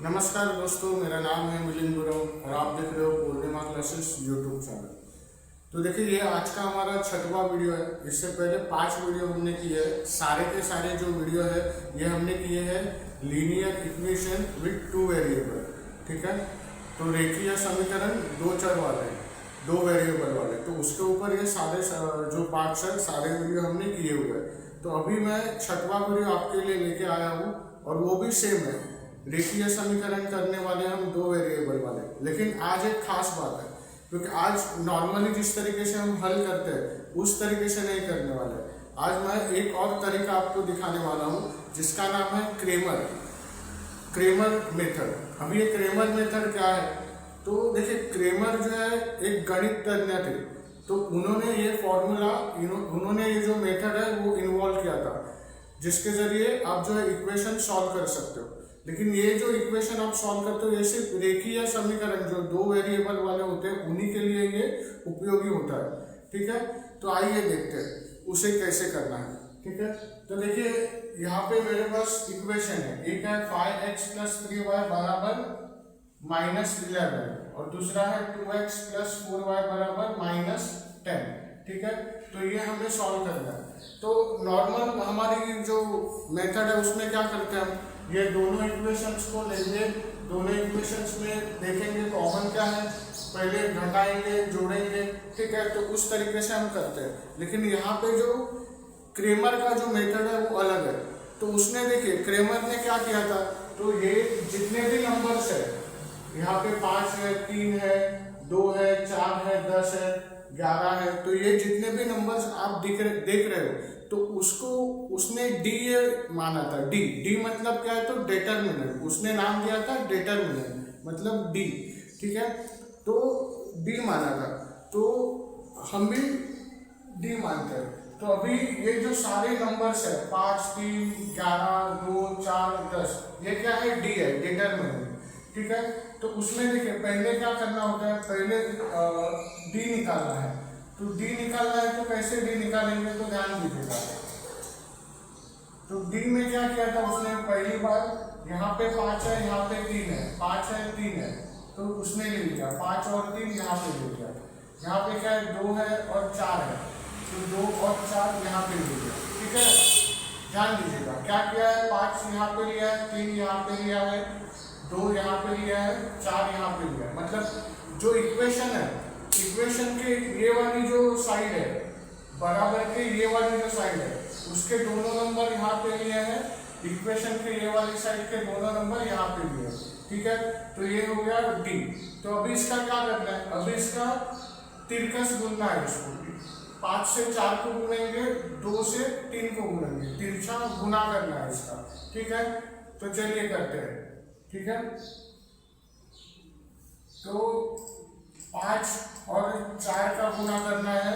नमस्कार दोस्तों, मेरा नाम है मिलिंद गुरव और आप देख रहे हो पूर्णिमा क्लासेस यूट्यूब चैनल। तो देखिए, ये आज का हमारा 6वां वीडियो है। इससे पहले 5 वीडियो हमने किए हैं। सारे के सारे जो वीडियो है ये हमने किए हैं लीनियर इक्वेशन विद 2 वेरिएबल। ठीक है, तो रेखीय समीकरण 2 चर वाले, 2 वेरिएबल वाले, तो उसके ऊपर ये सारे जो पार्ट्स है सारे वीडियो हमने किए हुए हैं। तो अभी मैं 6वां वीडियो आपके लिए लेके आया हूँ और वो भी सेम है। रेखीय समीकरण करने वाले हम 2 वेरिएबल वाले, लेकिन आज एक खास बात है क्योंकि आज नॉर्मली जिस तरीके से हम हल करते हैं उस तरीके से नहीं करने वाले। आज मैं एक और तरीका आपको दिखाने वाला हूँ जिसका नाम है क्रेमर मेथड। अभी ये क्रेमर मेथड क्या है, तो देखिए क्रेमर जो है एक गणितज्ञ थे, तो उन्होंने ये फॉर्मूला, उन्होंने ये जो मेथड है वो इन्वॉल्व किया था जिसके जरिए आप जो है इक्वेशन सॉल्व कर सकते हो। लेकिन ये जो इक्वेशन आप सॉल्व करते हो ये सिर्फ रेखीय समीकरण जो 2 वेरिएबल वाले होते हैं उन्हीं के लिए ये उपयोगी होता है। ठीक है, तो आइए देखते हैं उसे कैसे करना है। ठीक है, तो देखिए यहाँ पे मेरे पास इक्वेशन है, एक है 5x + 3y बराबर -11 और दूसरा है 2x + 4y बराबर -10। ठीक है, तो ये हमें सॉल्व करना है। तो नॉर्मल हमारी जो मेथड है उसमें क्या करते हैं, हम ये दोनों इक्वेशंस को लेंगे, दोनों इक्वेशंस में देखेंगे कॉमन क्या है, पहले घटाएंगे जोड़ेंगे। ठीक है, तो उस तरीके से हम करते हैं। लेकिन यहाँ पे जो क्रेमर का जो मेथड है वो अलग है। तो उसने देखिए क्रेमर ने क्या किया था, तो ये जितने भी नंबर्स है, यहाँ पे 5 है, 3 है, 2 है, 4 है, 10 है, 11 है, तो ये जितने भी नंबर्स आप देख रहे हो, तो उसको उसने डी ये माना था। डी मतलब क्या है, तो डिटरमिनेंट, उसने नाम दिया था डिटरमिनेंट मतलब डी। ठीक है, तो डी माना था, तो हम भी डी मानते हैं। तो अभी ये जो सारे नंबर्स है 5, 3, 11, 2, 4, 10, ये क्या है, डी है, डिटरमिनेंट। ठीक है, तो उसमें देखिए पहले क्या करना होता है, पहले डी निकालना है। तो डी निकालना है तो कैसे डी निकालेंगे, तो ध्यान दीजिएगा। तो डी में क्या किया था उसने, पहली बार यहाँ पे 5 है, यहाँ पे 3 है, 5 है 3 है, तो उसने ले लिया 5 और 3 यहाँ पे ले लिया। यहाँ पे क्या है, 2 है और 4 है, तो 2 और 4 यहाँ पे ले लिया। ठीक है, ध्यान दीजिएगा क्या किया है, 5 यहाँ पे लिया है, 3 यहाँ पे लिया है, 2 यहाँ पे लिया है, 4 यहाँ पे लिया है। मतलब जो इक्वेशन है, इक्वेशन के ये वाली जो साइड है, बराबर के ये वाली जो साइड है, उसके दोनों नंबर यहाँ पे लिए हैं, इक्वेशन के ये वाली साइड के दोनों नंबर यहाँ पे लिए हैं। ठीक है, तो ये हो गया डी। तो अभी इसका क्या करना है, अभी इसका तिरकस गुणना है। इसको 5 से 4 को गुनेंगे, 2 से 3 को गुनेंगे, तिरछा गुना करना है इसका। ठीक है, तो चलिए करते हैं। ठीक है, तो 5 और 4 का गुना करना है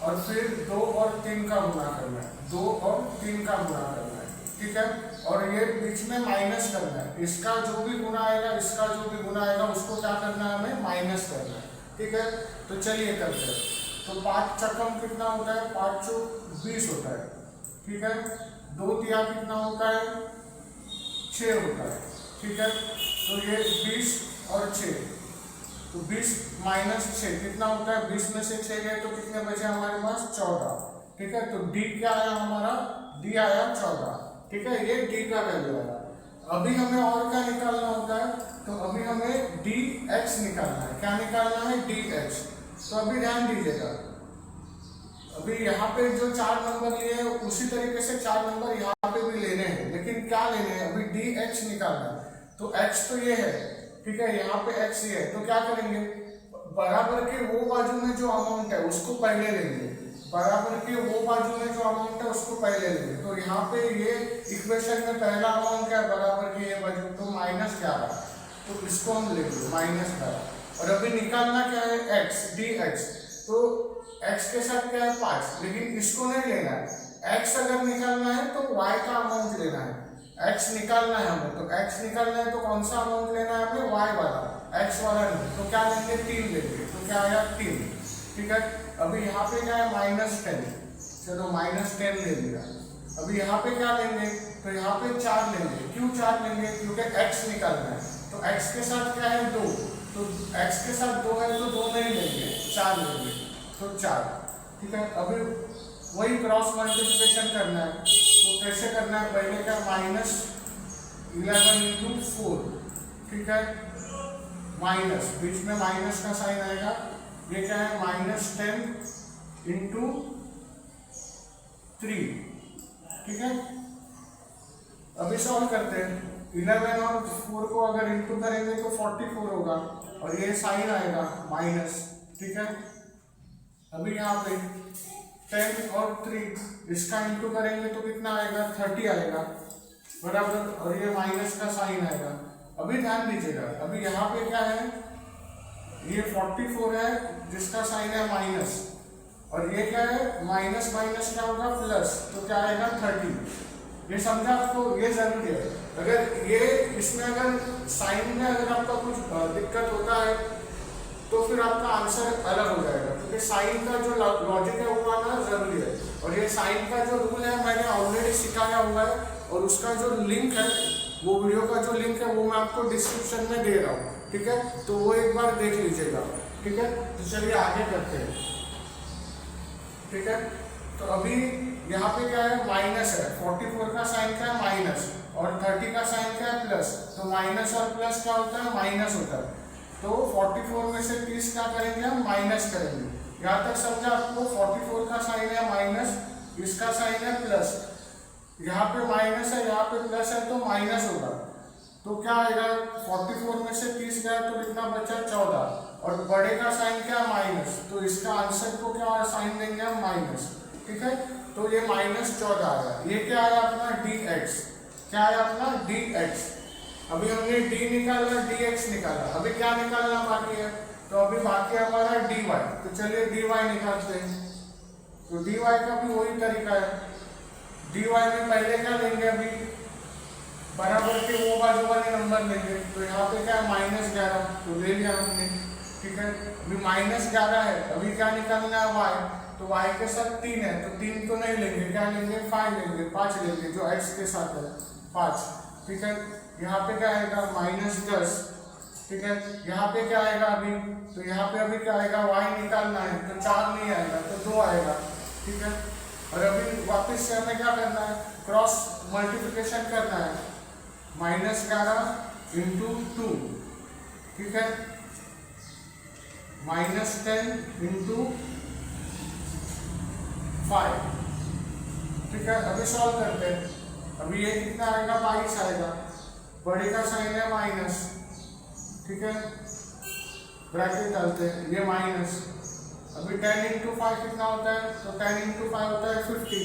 और फिर 2 और 3 का गुना करना है, 2 और 3 का गुना करना है। ठीक है, और ये बीच में माइनस करना है, इसका जो भी गुना आएगा, इसका जो भी गुना आएगा उसको क्या करना है, हमें माइनस करना है। ठीक है, तो चलिए करते हैं। तो 5 चक्कम कितना होता है, 5 चौक 20 होता है। ठीक है, 2 तिया कितना होता है, 6 होता है। ठीक है, तो ये 20 और 6, तो 20 - 6 कितना होता है, 20 में से 6 गए तो कितने बचे हमारे पास, 14। ठीक है, तो डी क्या आया हमारा, डी आया 14। ठीक है, ये डी का वैल्यू आया। अभी हमें और क्या निकालना होता है, तो अभी हमें डी एक्स निकालना है। क्या निकालना है, डी एक्स। तो अभी ध्यान दीजिएगा, अभी यहाँ पे जो 4 नंबर लिए हैं उसी तरीके से 4 नंबर यहाँ पे भी लेने हैं, लेकिन क्या लेने हैं, अभी डी एक्स निकालना है। तो एक्स तो ये है, ठीक है, यहाँ पे एक्स ये है, तो क्या करेंगे, बराबर के वो बाजू में जो अमाउंट है उसको पहले लेंगे, बराबर के वो बाजू में जो अमाउंट है उसको पहले लेंगे। तो यहाँ पे ये इक्वेशन में पहला अमाउंट क्या है, बराबर के ये बाजू, तो -11, तो इसको हम लेंगे -11। और अभी निकालना क्या है, एक्स, डी एक्स। तो एक्स के साथ क्या है, 5, लेकिन इसको नहीं लेना है। एक्स अगर निकालना है तो वाई का अमाउंट लेना है, एक्स निकालना है हमें, तो एक्स निकालना है तो कौन सा अमाउंट लेना है हमें, वाई वाला, एक्स वाला नहीं। तो क्या लेंगे, 3 लेंगे, तो क्या आया 3। ठीक है, अभी यहाँ पे क्या है, -10, चलो -10 ले लिया। अभी यहाँ पे क्या लेंगे, तो यहाँ पे 4 लेंगे। क्यों 4 लेंगे, क्योंकि x निकालना है। तो x के साथ क्या है 2, तो x के साथ 2 है तो 2 नहीं लेंगे, 4 लेंगे, तो 4। ठीक है, अभी वही क्रॉस मल्टीप्लिकेशन करना है। तो कैसे करना है, पहले क्या -11 × 4, ठीक है, माइनस, बीच में माइनस का साइन आएगा। ये क्या है -10 × 3, ठीक है। अभी सॉल्व करते हैं। 11 और 4 को अगर इंटू करेंगे तो 44 होगा और ये साइन आएगा माइनस, ठीक है। अभी यहाँ पे 10 और 3 इसका इंटू करेंगे तो कितना आएगा, 30 आएगा, बराबर, और ये माइनस का साइन आएगा। अभी ध्यान दीजिएगा, अभी यहाँ पे क्या है, ये 44 है जिसका साइन है माइनस, और ये क्या है माइनस माइनस क्या होगा प्लस, तो क्या आएगा 30। ये समझा आपको, ये जरूरी है। अगर ये इसमें अगर साइन में अगर आपका कुछ दिक्कत होता है तो फिर आपका आंसर अलग हो जाएगा, क्योंकि साइन का जो लॉजिक है वो आना जरूरी है। और ये साइन का जो रूल है मैंने ऑलरेडी सिखाया हुआ है, और उसका जो लिंक है, वो वीडियो का जो लिंक है वो मैं आपको डिस्क्रिप्शन में दे रहा हूँ, ठीक है, तो वो एक बार देख लीजिएगा, ठीक है। तो चलिए आगे करते हैं, ठीक है। तो अभी यहाँ पे क्या है, माइनस है, 44 का साइन क्या है माइनस, और 30 का साइन क्या है प्लस, तो माइनस और प्लस क्या होता है, माइनस होता है। तो 44 में से 30 क्या करेंगे, हम माइनस करेंगे। यहाँ तक समझा आपको, 44 का साइन है माइनस, इसका साइन है प्लस, यहाँ पे माइनस है यहाँ पे प्लस है तो माइनस होगा। तो क्या आएगा, 44 में से 30 गया तो कितना बचा, 14, और बड़े का साइन क्या माइनस, तो इसका आंसर को क्या साइन देंगे हम माइनस, ठीक है। तो ये -14 आया। ये क्या आया अपना dx, क्या आया अपना dx। अभी हमने d निकाला, dx निकाला, अभी क्या निकालना बाकी है, तो अभी बाकी है हमारा dy। तो चलिए dy निकालते हैं। तो dy का भी वही तरीका है, dy में पहले क्या लेंगे, अभी बराबर के वो बाजू वाले नंबर लेंगे। तो यहाँ पे क्या है -11, तो ले लिया हमने, ठीक है। अभी -11 है, अभी क्या निकालना है y, तो y के साथ 3 है तो 3 तो नहीं लेंगे, क्या लेंगे 5 लेंगे, 5 लेंगे जो x के साथ है 5, ठीक है। यहाँ पे क्या आएगा -10, ठीक है। यहाँ पे क्या आएगा अभी, तो यहाँ पे अभी क्या आएगा, y निकालना है तो 4 नहीं आएगा तो 2 आएगा, ठीक है। और अभी वापस से हमें क्या करना है, क्रॉस मल्टीप्लिकेशन करना है, -11 × 2, ठीक है, -10 × 5, ठीक है। अभी सॉल्व करते हैं। अभी ये कितना आएगा, 22 आएगा, बड़े का साइन है माइनस, ठीक है, ब्रैकेट डालते हैं, ये माइनस। अभी 10 × 5 कितना होता है, तो 10 × 5 होता है 50,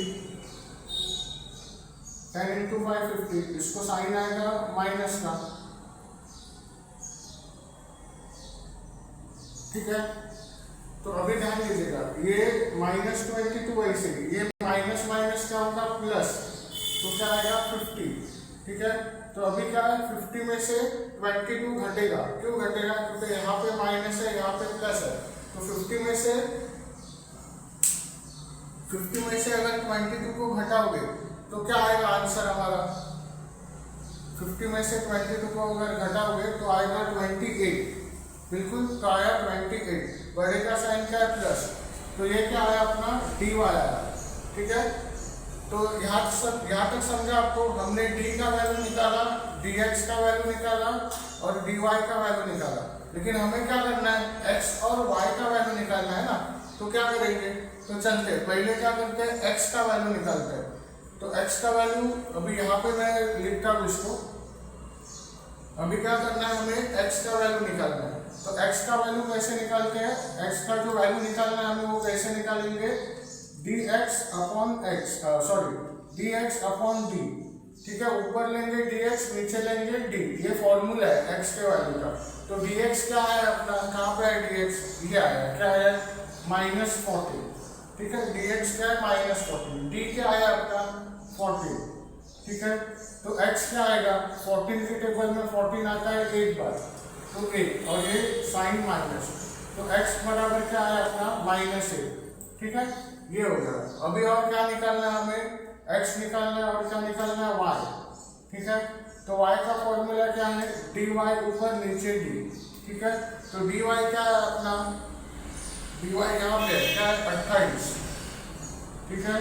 10 × 5 50, इसको साइन आएगा माइनस का, ठीक है। तो अभी ध्यान दीजिएगा, ये -22 ऐसे, ये माइनस माइनस क्या होगा प्लस, तो क्या आएगा 50, ठीक है। तो अभी क्या है, 50 में से 22 घटेगा, क्यों घटेगा, क्योंकि यहाँ पे माइनस है यहाँ पे प्लस है। तो 50 में से अगर 22 को घटाओगे तो क्या आएगा आंसर हमारा, 50 में से 22 को अगर घटाओगे तो आएगा 28, बिल्कुल, तो आया 28। बड़े का साइन क्या है प्लस, तो ये क्या आया अपना dy आया, ठीक है। तो यहाँ तक समझा आपको, हमने d का वैल्यू निकाला, dx का वैल्यू निकाला और dy का वैल्यू निकाला। लेकिन हमें क्या करना है, x और y का वैल्यू निकालना है ना। तो क्या करेंगे, तो चलते पहले क्या करते हैं, x का वैल्यू निकालते हैं। तो x का वैल्यू अभी यहाँ पे मैं लिखता हूँ इसको। अभी क्या करना है, हमें x का वैल्यू निकालना है। तो x का वैल्यू कैसे निकालते हैं, x का जो वैल्यू निकालना है हमें वो कैसे निकालेंगे, dx अपॉन d, ठीक है। ऊपर लेंगे dx, नीचे लेंगे d, ये फॉर्मूला है x के वैल्यू का। तो dx क्या है अपना, कहाँ पे है dx, ये आया, क्या है -40, ठीक है। dx क्या है -40, d क्या आया अपना 40, ठीक है। तो x क्या आएगा, 14 के टेबल में 14 आता है एक बार, तो 1, और ये साइन माइनस, तो x बराबर क्या आया अपना -1, ठीक है, ये हो गया। अभी और क्या निकालना है हमें, x निकालना है और क्या निकालना है y, ठीक है। तो y का फॉर्मूला क्या है, dy ऊपर नीचे d, ठीक है। तो dy क्या है अपना, dy यहाँ पे क्या है 28, ठीक है,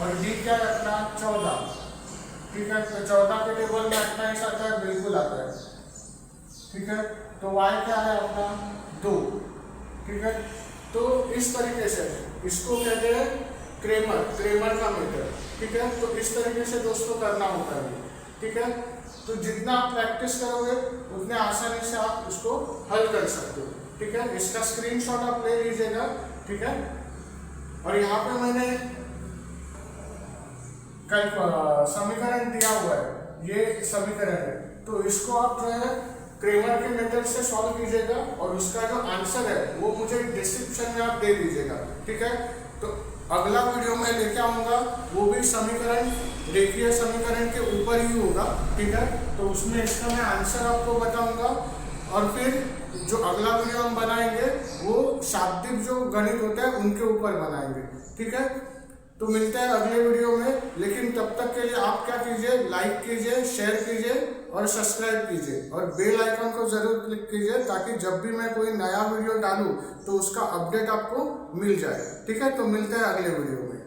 और d क्या है अपना 14, ठीक है। तो 14 के टेबल में 28 आता है, बिल्कुल आता है, ठीक है। तो y क्या है अपना 2, ठीक है। तो इस तरीके से इसको कहते हैं क्रेमर का मेथड, ठीक है। तो इस तरीके से दोस्तों करना होता है, ठीक है। तो जितना आप प्रैक्टिस करोगे उतने आसानी से आप इसको हल कर सकते हो, ठीक है। इसका स्क्रीनशॉट आप ले लीजिएगा, ठीक है। और यहाँ पे मैंने कल समीकरण दिया हुआ है, ये समीकरण है, तो इसको आप जो है क्रेमर के मेथड से सॉल्व कीजिएगा और उसका जो आंसर है वो मुझे डिस्क्रिप्शन में आप दे दीजिएगा, ठीक है। तो अगला वीडियो मैं लेके आऊँगा, वो भी समीकरण, रेखीय समीकरण के ऊपर ही होगा, ठीक है। तो उसमें इसका मैं आंसर आपको बताऊंगा और फिर जो अगला वीडियो हम बनाएंगे वो शाब्दिक जो गणित होता है उनके ऊपर बनाएंगे, ठीक है। तो मिलते हैं अगले वीडियो में, लेकिन तब तक के लिए आप क्या कीजिए, लाइक कीजिए, शेयर कीजिए और सब्सक्राइब कीजिए और बेल आइकन को जरूर क्लिक कीजिए, ताकि जब भी मैं कोई नया वीडियो डालूं तो उसका अपडेट आपको मिल जाए, ठीक है। तो मिलते हैं अगले वीडियो में।